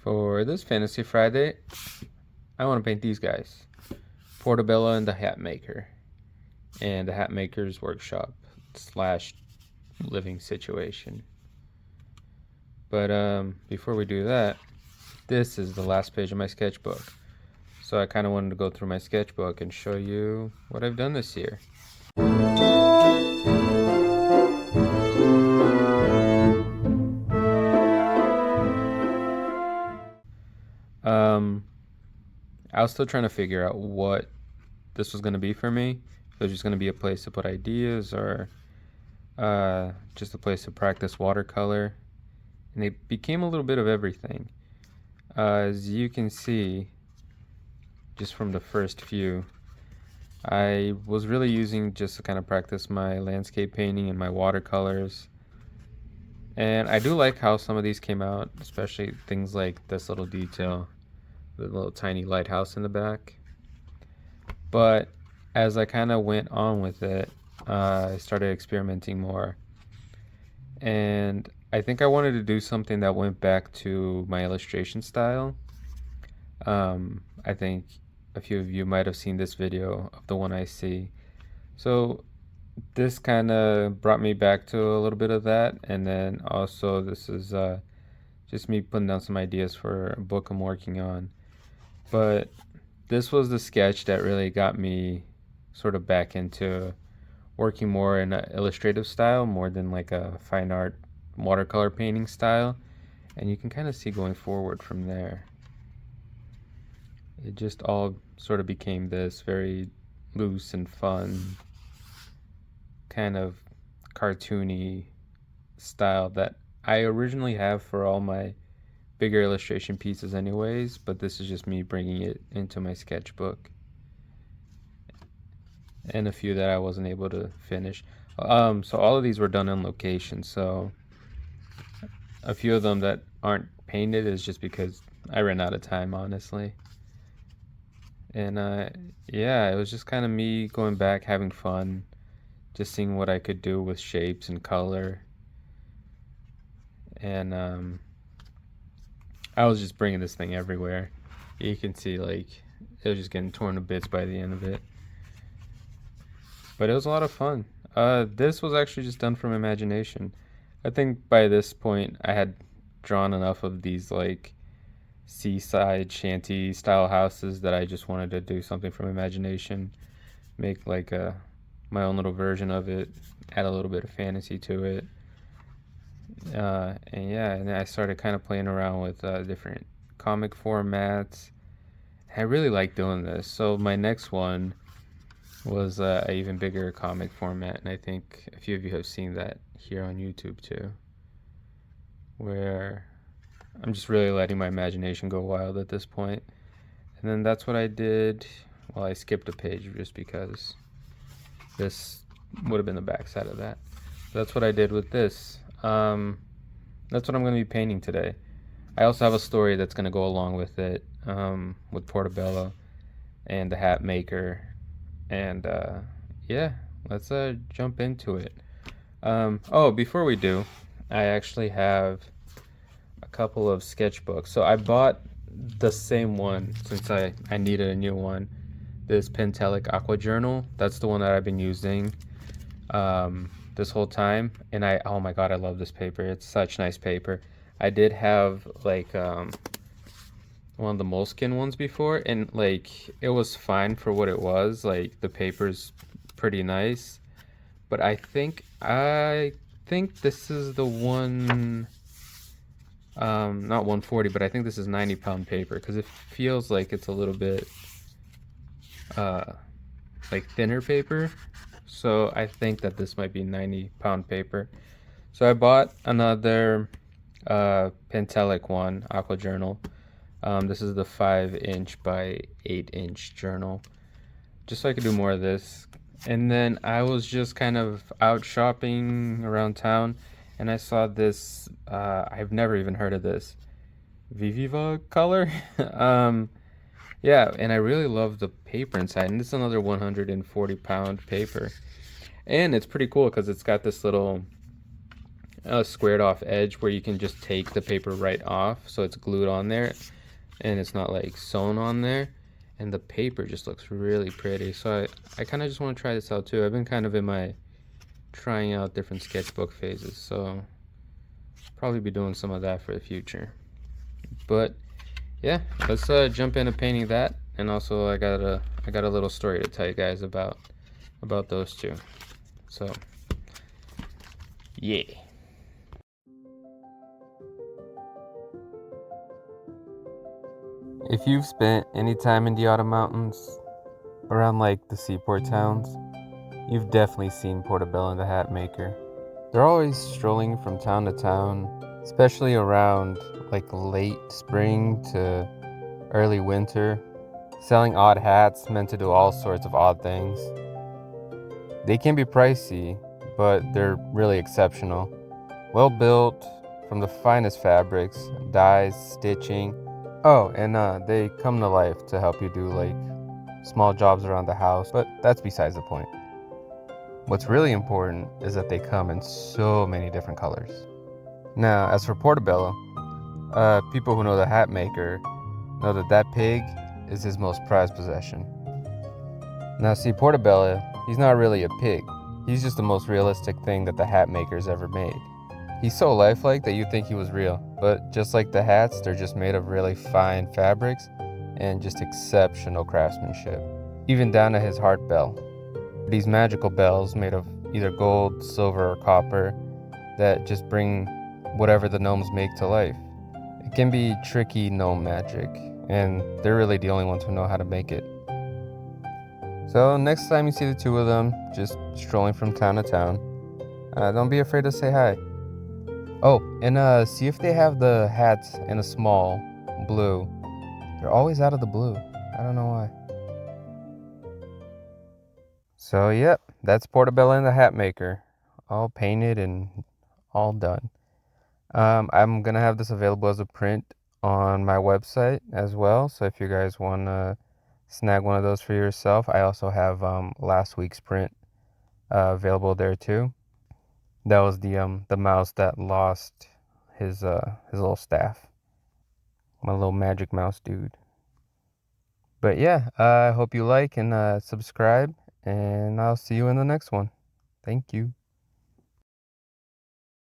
For this Fantasy Friday, I want to paint these guys. Portobello and the Hat Maker. And the Hat Maker's workshop / living situation. But before we do that, this is the last page of my sketchbook. So I kind of wanted to go through my sketchbook and show you what I've done this year. I was still trying to figure out what this was going to be for me. If it was just going to be a place to put ideas or just a place to practice watercolor. And it became a little bit of everything. As you can see, just from the first few, I was really using just to kind of practice my landscape painting and my watercolors. And I do like how some of these came out, especially things like this little detail, the little tiny lighthouse in the back. But as I kind of went on with it, I started experimenting more. And I think I wanted to do something that went back to my illustration style. I think a few of you might have seen this video of the one I see. So this kind of brought me back to a little bit of that. And then also this is just me putting down some ideas for a book I'm working on. But this was the sketch that really got me sort of back into working more in an illustrative style more than like a fine art watercolor painting style. And you can kind of see going forward from there. It just all sort of became this very loose and fun, kind of cartoony style that I originally have for all my bigger illustration pieces anyways, but this is just me bringing it into my sketchbook. And a few that I wasn't able to finish. So all of these were done on location, so a few of them that aren't painted is just because I ran out of time, honestly. And yeah, it was just kind of me going back, having fun, just seeing what I could do with shapes and color. And I was just bringing this thing everywhere. You can see like it was just getting torn to bits by the end of it. But it was a lot of fun. This was actually just done from imagination. I think by this point I had drawn enough of these like seaside shanty style houses that I just wanted to do something from imagination, make like my own little version of it, add a little bit of fantasy to it. And yeah, and I started kind of playing around with different comic formats. I really like doing this. So my next one was an even bigger comic format, and I think a few of you have seen that here on YouTube too, where I'm just really letting my imagination go wild at this point. And then that's what I did. Well, I skipped a page just because this would have been the back side of that. That's what I did with this. That's what I'm going to be painting today. I also have a story that's going to go along with it, with Portobello and the Hat Maker. And yeah, let's jump into it. Oh, before we do, I actually have a couple of sketchbooks. So I bought the same one since I needed a new one. This Pentelic Aqua Journal. That's the one that I've been using this whole time. And oh my god, I love this paper. It's such nice paper. I did have like one of the Moleskine ones before, and like it was fine for what it was. Like the paper's pretty nice, but I think this is the one, not 140, but I think this is 90-pound paper, because it feels like it's a little bit like thinner paper. So I think that this might be 90-pound paper. So I bought another Pentelic one, Aqua Journal. This is the 5-inch by 8-inch journal, just so I could do more of this. And then I was just kind of out shopping around town, and I saw this, I've never even heard of this, Viviva color. Yeah, and I really love the paper inside, and this is another 140-pound paper. And it's pretty cool because it's got this little a squared off edge where you can just take the paper right off, so it's glued on there and it's not like sewn on there, and the paper just looks really pretty. So I kind of just want to try this out too. I've been kind of in my trying out different sketchbook phases, so probably be doing some of that for the future. But yeah, let's jump into painting that, and also I got a little story to tell you guys about those two. So yeah. If you've spent any time in the Autumn Mountains, around like the seaport towns, you've definitely seen Portobello and the Hat Maker. They're always strolling from town to town, especially around like late spring to early winter, selling odd hats meant to do all sorts of odd things. They can be pricey, but they're really exceptional. Well built, from the finest fabrics, dyes, stitching. Oh, and they come to life to help you do like small jobs around the house, but that's besides the point. What's really important is that they come in so many different colors. Now, as for Portobello, people who know the hat maker know that that pig is his most prized possession. Now see, Portobello, he's not really a pig. He's just the most realistic thing that the hat maker's ever made. He's so lifelike that you'd think he was real, but just like the hats, they're just made of really fine fabrics and just exceptional craftsmanship, even down to his heart bell. These magical bells made of either gold, silver, or copper that just bring whatever the gnomes make to life. It can be tricky gnome magic, and they're really the only ones who know how to make it. So next time you see the two of them just strolling from town to town, don't be afraid to say hi. Oh, and see if they have the hats in a small blue. They're always out of the blue. I don't know why. So yep, that's Portobello and the Hat Maker, all painted and all done. I'm gonna have this available as a print on my website as well. So if you guys want to snag one of those for yourself, I also have last week's print available there too. That was the mouse that lost his little staff, my little magic mouse dude. But yeah, I hope you like and subscribe, and I'll see you in the next one. Thank you.